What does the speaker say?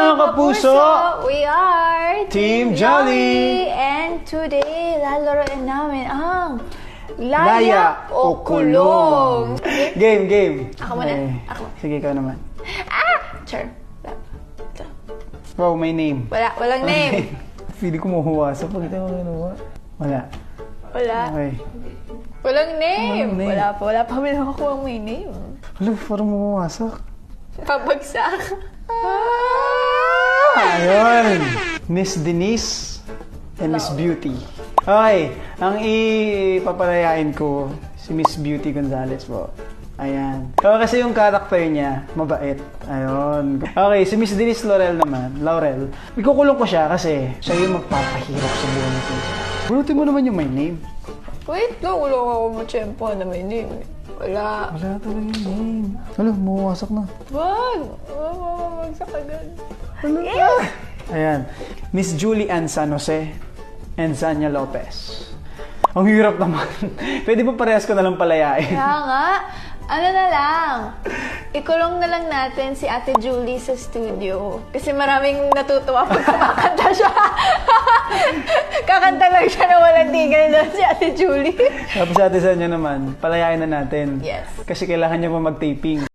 mga kapuso! We are Team Jolly! And today, lalaroin namin ang Laya o Kulong! Game! Ako muna. Okay. Ako. Sige, ikaw naman. Sure. Wow, may name. Walang name. Feeling ko mahuwa. So, pag ito mahuwa. Wala. Wala. Okay. Walang name. Walang name. Wala pa kami nakakuha may name. Wala, parang mawasak. Pabagsak. Ayun! Miss Denise and Miss Beauty. Okay, ang ipapalayain ko si Miss Beauty Gonzales po. Ayan. Kasi yung character niya, mabait. Ayun. Okay, si Miss Denise Laurel, ikukulong ko siya kasi siya yung magpapahirap sa buhay nito. Bulutin mo naman yung my name. Wait lang, wala ako matsyempo na may name. Wala. Wala talaga yung name. Wala, mawasak na. Wag! Mamamagsak agad. Ano ba? Ayan. Miss Julie Ann San Jose and Zanya Lopez. Ang hirap naman. Pwede ba parehas ko na lang palayain? Kaya nga, ano na lang, ikulong na lang natin si Ate Julie sa studio. Kasi maraming natutuwa pag kakanta siya. Kakanta lang siya na walang tigil doon si Ate Julie. Tapos si Ate Zanya naman, palayain na natin. Yes. Kasi kailangan niya pa mag-taping.